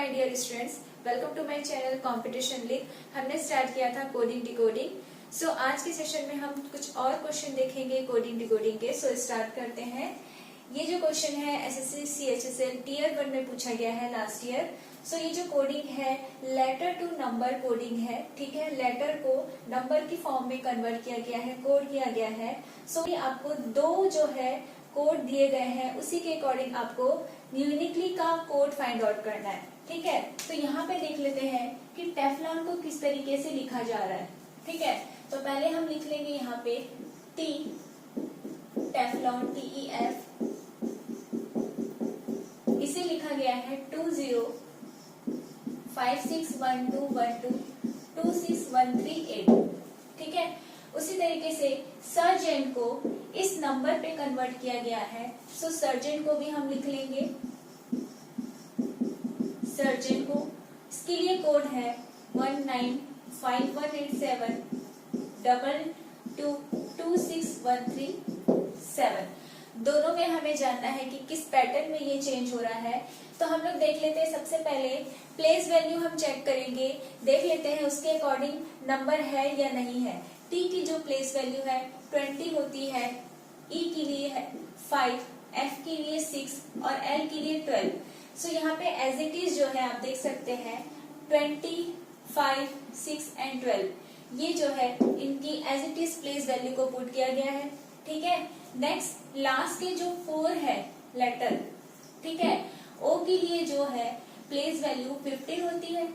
My dear students, welcome to my channel competition league. हमने start किया था coding decoding. सो आज के सेशन में हम कुछ और क्वेश्चन देखेंगे कोडिंग डिकोडिंग के। सो स्टार्ट करते हैं। ये जो क्वेश्चन है एसएससी सीएचएसएल टीयर 1 में पूछा गया है लास्ट ईयर। सो ये जो कोडिंग है लेटर टू नंबर कोडिंग है, ठीक है। लेटर को नंबर की फॉर्म में कन्वर्ट किया गया है, कोड किया गया है। सो ये आपको दो जो है कोड दिए गए हैं, उसी के अकॉर्डिंग आपको यूनिकली का कोड फाइंड आउट करना है, ठीक है। तो यहाँ पे देख लेते हैं कि टेफ्लॉन को किस तरीके से लिखा जा रहा है, ठीक है। तो पहले हम लिख लेंगे यहाँ पे टी टेफ्लॉन TEF, इसे लिखा गया है 20561212261388, ठीक है। उसी तरीके से सर्जेंट को इस नंबर पे कन्वर्ट किया गया है। सो सर्जेंट को भी हम लिख लेंगे। सर्जेंट को इसके लिए कोड है 19518722261387। दोनों में हमें जानना है कि किस पैटर्न में ये चेंज हो रहा है। तो हम लोग देख लेते हैं। सबसे पहले प्लेस वैल्यू हम चेक करेंगे, देख लेते हैं उसके अकॉर्डिंग नंबर है या नहीं है। टी की जो प्लेस वैल्यू है 20 होती है, ई के लिए है 5, एफ के लिए 6 और एल के लिए 12। सो यहाँ पे एज इट इज जो है आप देख सकते हैं 20, 5, 6 एंड 12, ये जो है इनकी as it is place value को पुट किया गया है, ठीक है। नेक्स्ट लास्ट के जो 4 है लेटर, ठीक है, ओ के लिए जो है प्लेस वैल्यू 15 होती है,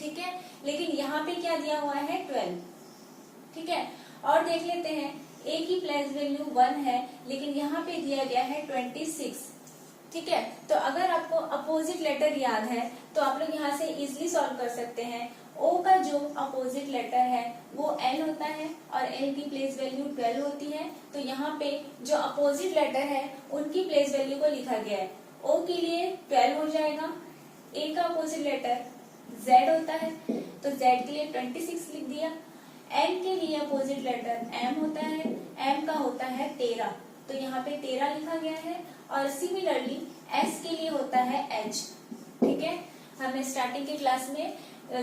ठीक है। लेकिन यहाँ पे क्या दिया हुआ है 12, ठीक है। और देख लेते हैं ए की प्लेस वैल्यू 1 है, लेकिन यहाँ पे दिया गया है 26, ठीक है। तो अगर आपको अपोजिट लेटर याद है तो आप लोग यहाँ से इजिली सॉल्व कर सकते हैं। ओ का जो अपोजिट लेटर है वो एल होता है और एल की प्लेस वैल्यू 12 होती है। तो यहाँ पे जो अपोजिट लेटर है उनकी प्लेस वैल्यू को लिखा गया है। ओ के लिए 12 हो जाएगा, ए का अपोजिट लेटर जेड होता है तो जेड के लिए 26 लिख दिया। एम के लिए अपोजिट लेटर एम होता है, एम का होता है 13, तो यहाँ पे 13 लिखा गया है। और सिमिलरली एस के लिए होता है एच, ठीक है। हमने स्टार्टिंग की क्लास में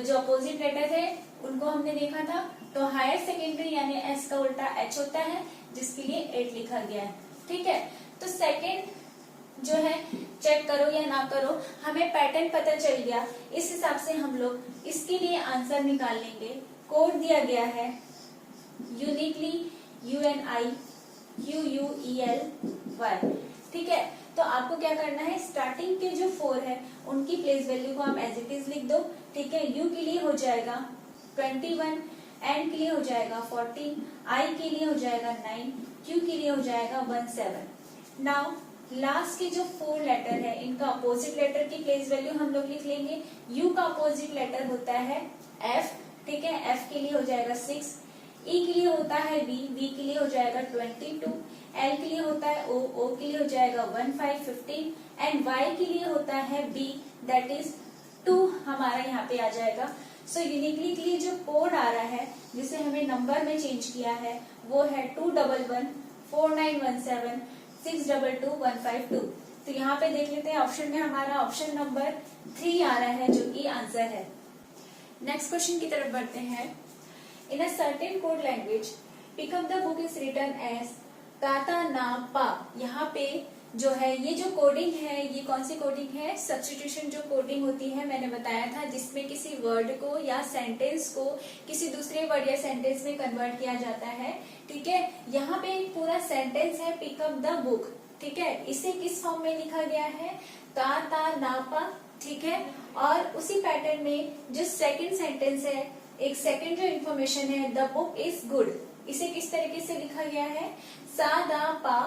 जो अपोजिट लेटर है उनको हमने देखा था। तो हायर सेकेंडरी यानी एस का उल्टा एच होता है, जिसके लिए 8 लिखा गया है, ठीक है। तो सेकेंड जो है चेक करो या ना करो, हमें पैटर्न पता चल गया। इस हिसाब से हम लोग इसके लिए आंसर निकाल लेंगे। कोड दिया गया है यूनिकली UNIQUELY, ठीक है। तो आपको क्या करना है, स्टार्टिंग के जो 4 है उनकी प्लेस वैल्यू को आप एज इट इज लिख दो, ठीक है। यू के लिए हो जाएगा 21, एन के लिए हो जाएगा 14, आई के लिए हो जाएगा 9, क्यू के लिए हो जाएगा 17। नाउ लास्ट के जो 4 लेटर है इनका अपोजिट लेटर की प्लेस वैल्यू हम लोग लिख लेंगे। यू का अपोजिट लेटर होता है एफ, ठीक है। एफ के लिए हो जाएगा 6, ई के लिए होता है बी, बी के लिए हो जाएगा 22, एल के लिए होता है ओ, ओ के लिए हो जाएगा 15 एंड वाई के लिए होता है बी, दैट इज 2 हमारा यहाँ पे आ जाएगा। सो यूनिकली के लिए जो कोड आ रहा है जिसे हमें नंबर में चेंज किया है वो है 2114917622152। तो यहाँ पे देख लेते हैं ऑप्शन में हमारा ऑप्शन नंबर 3 आ रहा है, जो कि आंसर है। नेक्स्ट क्वेश्चन की तरफ बढ़ते हैं। In a certain code language pick up the book is written as काता ना पा। यहाँ पे जो है ये जो कोडिंग है ये कौन सी कोडिंग है, सब्स्टिट्यूशन जो कोडिंग होती है मैंने बताया था, जिसमें किसी वर्ड को या सेंटेंस को किसी दूसरे वर्ड या सेंटेंस में कन्वर्ट किया जाता है, ठीक है। यहाँ पे एक पूरा सेंटेंस है पिक अप द बुक, ठीक है। इसे किस फॉर्म में लिखा गया है, का ता ना पा, ठीक है। और उसी पैटर्न में जो सेकंड सेंटेंस है, एक सेकंड जो इन्फॉर्मेशन है द बुक इज गुड, इसे किस तरीके से लिखा गया है, सा दा पा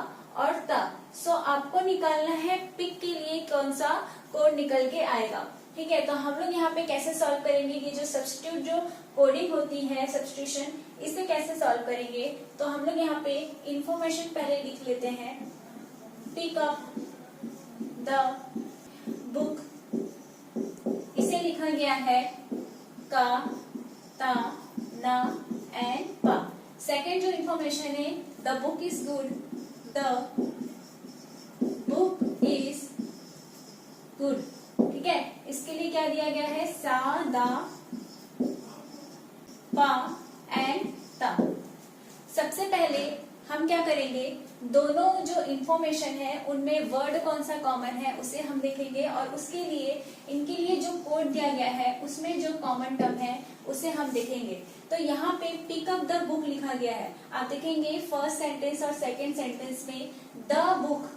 और ता। सो आपको निकालना है पिक के लिए कौन सा कोड निकल के आएगा, ठीक है। तो हम लोग यहाँ पे कैसे सॉल्व करेंगे, ये जो सब्स्टिट्यूट जो कोडिंग होती है सब्स्टिट्यूशन, इसे कैसे सॉल्व करेंगे। तो हम लोग यहाँ पे इंफॉर्मेशन पहले लिख लेते हैं। पिक अप द बुक, इसे लिखा गया है का ता ना एंड पा। सेकेंड जो इंफॉर्मेशन है the book is good, the book is good, ठीक है। इसके लिए क्या दिया गया है, सा दा पा एंड ता। सबसे पहले हम क्या करेंगे, दोनों जो इंफॉर्मेशन है उनमें वर्ड कौन सा कॉमन है उसे हम देखेंगे, और उसके लिए इनके लिए जो कोड दिया गया है उसमें जो कॉमन टर्म है उसे हम देखेंगे। तो यहाँ पे पिक अप द बुक लिखा गया है, आप देखेंगे फर्स्ट सेंटेंस और सेकंड सेंटेंस में द बुक,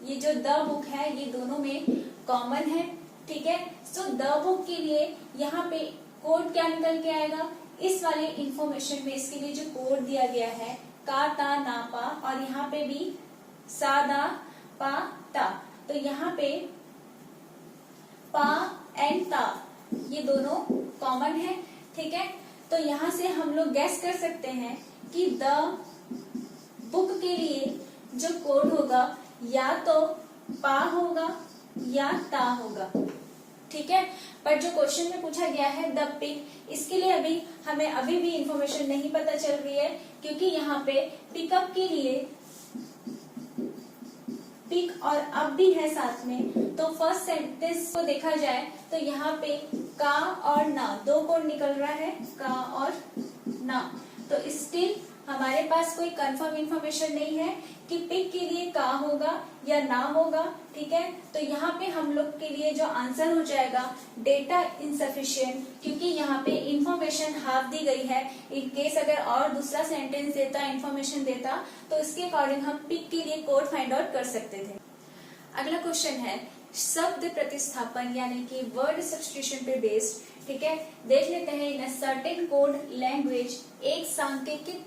ये जो द बुक है ये दोनों में कॉमन है, ठीक है। सो द बुक के लिए यहाँ पे कोड क्या निकल के आएगा, इस वाले इंफॉर्मेशन में इसके लिए जो कोड दिया गया है का ता ना पा, और यहाँ पे भी सा दा पा ता, तो यहाँ पे पा एंड ता ये दोनों कॉमन है, ठीक है। तो यहाँ से हम लोग गैस कर सकते हैं कि द बुक के लिए जो कोड होगा या तो पा होगा या ता होगा, ठीक है। पर जो क्वेश्चन में पूछा गया है द पिक, इसके लिए हमें अभी भी इंफॉर्मेशन नहीं पता चल रही है, क्योंकि यहाँ पे पिकअप के लिए पिक और अब भी है साथ में। तो फर्स्ट सेंटेंस को देखा जाए तो यहाँ पे का और ना दो कोड निकल रहा है, का और ना। तो स्टिल हमारे पास कोई कंफर्म इंफॉर्मेशन नहीं है कि पिक के लिए का होगा या ना होगा, ठीक है। तो यहाँ पे हम लोग के लिए जो आंसर हो जाएगा डेटा इनसफिशिएंट, क्योंकि यहाँ पे इंफॉर्मेशन हाफ दी गई है। इन केस अगर और दूसरा सेंटेंस देता, इंफॉर्मेशन देता, तो इसके अकॉर्डिंग हम पिक के लिए कोड फाइंड आउट कर सकते थे। अगला क्वेश्चन है शब्द प्रतिस्थापन यानी कि वर्ड सब्स्टिट्यूशन पे बेस्ड, ठीक है। देख लेते हैं इन सर्टेन कोड लैंग्वेज, एक सांकेतिक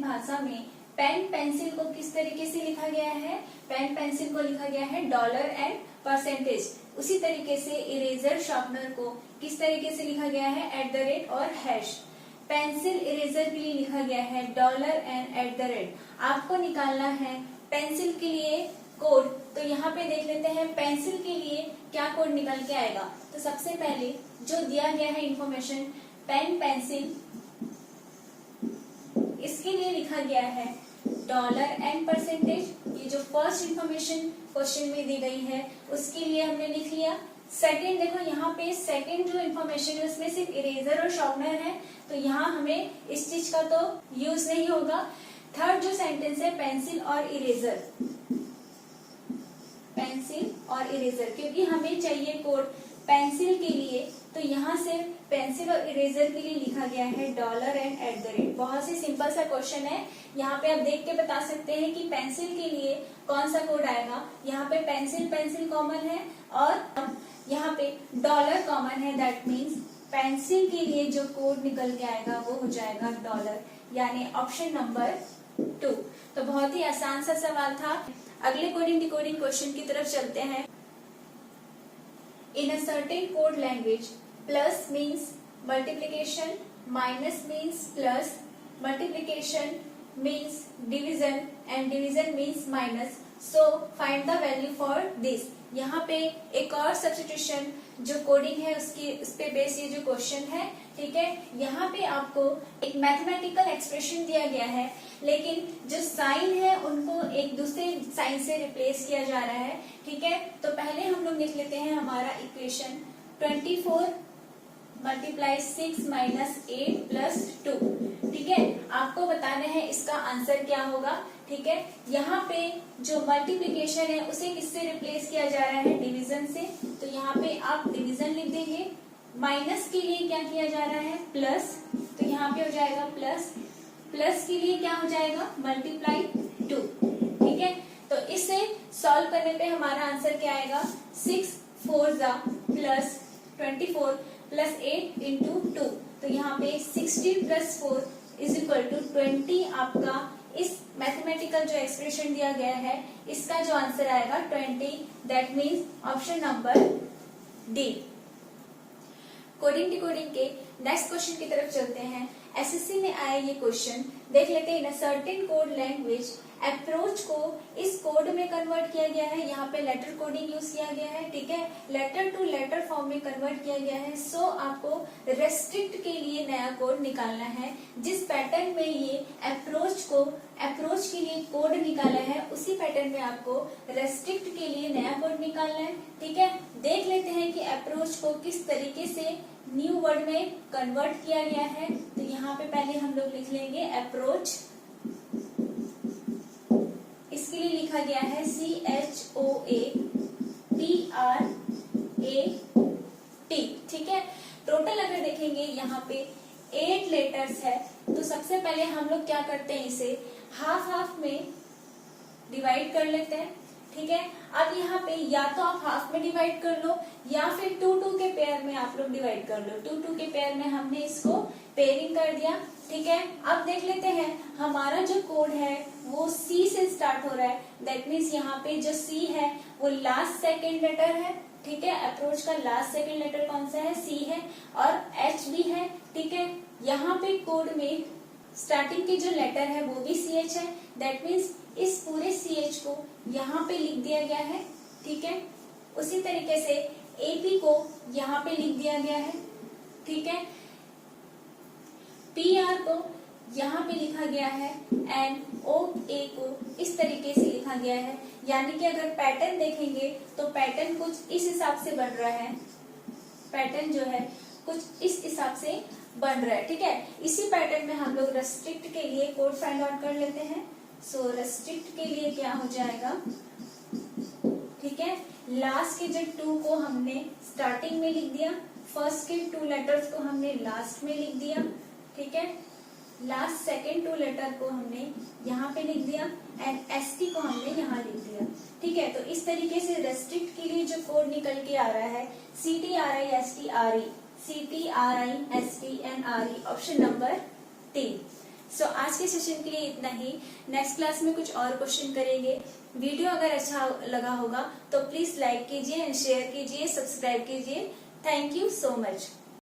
भाषा में पेन पेंसिल को किस तरीके से लिखा गया है, पेन पेंसिल को लिखा गया है डॉलर एंड परसेंटेज। उसी तरीके से इरेजर शार्पनर को किस तरीके से लिखा गया है, @ और हैश। पेंसिल इरेजर के लिए लिखा गया है डॉलर एंड @ आपको निकालना है पेंसिल के लिए कोड, तो यहाँ पे देख लेते हैं पेंसिल के लिए क्या कोड निकल के आएगा। तो सबसे पहले जो दिया गया है इंफॉर्मेशन पेन पेंसिल, इसके लिए लिखा गया है डॉलर एंड परसेंटेज। ये जो फर्स्ट इंफॉर्मेशन क्वेश्चन में दी गई है उसके लिए हमने लिख लिया। सेकंड देखो यहाँ पे सेकंड जो इंफॉर्मेशन है उसमें सिर्फ इरेजर और शार्पनर है, तो यहाँ हमें इस चीज का तो यूज नहीं होगा। थर्ड जो सेंटेंस है पेंसिल और इरेजर, पेंसिल और इरेजर, क्योंकि हमें चाहिए कोड पेंसिल के लिए, तो यहाँ से पेंसिल और इरेजर के लिए लिखा गया है डॉलर एंड @ बहुत ही सिंपल सा क्वेश्चन है। यहाँ पे आप देख के बता सकते हैं कि पेंसिल के लिए कौन सा कोड आएगा। यहाँ पे पेंसिल कॉमन है और यहाँ पे डॉलर कॉमन है, दैट मीन्स पेंसिल के लिए जो कोड निकल के आएगा वो हो जाएगा डॉलर, यानी ऑप्शन नंबर 2। तो बहुत ही आसान सा सवाल था। अगले कोडिंग डिकोडिंग क्वेश्चन की तरफ चलते हैं। In a certain code language, plus means multiplication, minus means plus, multiplication means division and division means minus. So find the value for this. यहाँ पे एक और सब्स्टिट्यूशन जो कोडिंग है उस पे बेस ये जो क्वेश्चन है, ठीक है। यहाँ पे आपको एक मैथमेटिकल एक्सप्रेशन दिया गया है, लेकिन जो साइन है उनको एक दूसरे साइन से रिप्लेस किया जा रहा है, ठीक है। तो पहले हम लोग लिख लेते हैं हमारा इक्वेशन 24 × 6 - 8 + 2, ठीक है। आपको बताना है इसका आंसर क्या होगा, ठीक है। यहाँ पे जो मल्टीप्लिकेशन है उसे किससे रिप्लेस किया जा रहा है, डिवीजन से, तो यहाँ पे आप डिवीजन लिख देंगे। माइनस के लिए क्या किया जा रहा है, प्लस, तो यहाँ पे हो जाएगा प्लस, प्लस के लिए क्या हो जाएगा, मल्टीप्लाई 2, ठीक है। तो इसे सॉल्व करने पे हमारा आंसर क्या आएगा, 6 × 4 = +24 + 8 × 2, तो यहाँ पे 16 + 4 = 20 आपका इस मैथमेटिकल जो एक्सप्रेशन दिया गया है इसका जो आंसर आएगा 20, that means option number D. Coding decoding के नेक्स्ट क्वेश्चन की तरफ चलते हैं। एसएससी में आया ये क्वेश्चन, देख लेते हैं। In a certain code language approach को इस कोड में कन्वर्ट किया गया है, यहाँ पे लेटर कोडिंग यूज किया गया है, ठीक है, लेटर टू लेटर फॉर्म में कन्वर्ट किया गया है। सो आपको रेस्ट्रिक्ट के लिए नया कोड निकालना है। जिस पैटर्न में ये अप्रोच के लिए कोड निकाला है, उसी पैटर्न में आपको रेस्ट्रिक्ट के लिए नया कोड निकालना है, ठीक है। देख लेते हैं कि अप्रोच को किस तरीके से न्यू वर्ड में कन्वर्ट किया गया है। तो यहाँ पे पहले हम लोग लिख लेंगे अप्रोच, इसके लिए लिखा गया है CHOATRAT, ठीक है। टोटल अगर देखेंगे यहाँ पे 8 लेटर्स है, तो सबसे पहले हम लोग क्या करते हैं, इसे हाफ हाफ में डिवाइड कर लेते हैं, ठीक है। अब यहाँ पे या तो आप हाफ में डिवाइड कर लो या फिर 2-2 के पेयर में आप लोग डिवाइड कर लो। 2-2 के पेयर में हमने इसको पेयरिंग कर दिया, ठीक है। अब देख लेते हैं हमारा जो कोड है वो C से स्टार्ट हो रहा है। दैट मीन्स यहाँ पे जो C है वो लास्ट सेकेंड लेटर है, ठीक है। अप्रोच का लास्ट सेकेंड लेटर कौन सा है, C है, और H भी है, ठीक है। यहाँ पे कोड में स्टार्टिंग की जो लेटर है वो भी CH है। दैट मीन्स इस पूरे CH को यहाँ पे लिख दिया गया है, ठीक है। उसी तरीके से AP को यहाँ पे लिख दिया गया है, ठीक है। PR को यहाँ पे लिखा गया है एंड OA को इस तरीके से लिखा गया है। यानी कि अगर पैटर्न देखेंगे तो पैटर्न कुछ इस हिसाब से बन रहा है, पैटर्न जो है कुछ इस हिसाब से बन रहा है, ठीक है। इसी पैटर्न में हम लोग रेस्ट्रिक्ट के लिए कोड फाइंड आउट कर लेते हैं। सो रेस्ट्रिक्ट के लिए क्या हो जाएगा, ठीक है, लास्ट के जो 2 को हमने स्टार्टिंग में लिख दिया, फर्स्ट के 2 लेटर्स को हमने लास्ट में लिख दिया, ठीक है। लास्ट सेकेंड 2 लेटर को हमने यहाँ पे लिख दिया एंड ST को हमने यहाँ लिख दिया, ठीक है। तो इस तरीके से रेस्ट्रिक्ट के लिए जो कोड निकल के आ रहा है CTRISTRE ऑप्शन नंबर 3। सो आज के सेशन के लिए इतना ही। नेक्स्ट क्लास में कुछ और क्वेश्चन करेंगे। वीडियो अगर अच्छा लगा होगा तो प्लीज लाइक कीजिए एंड शेयर कीजिए, सब्सक्राइब कीजिए। Thank you so much.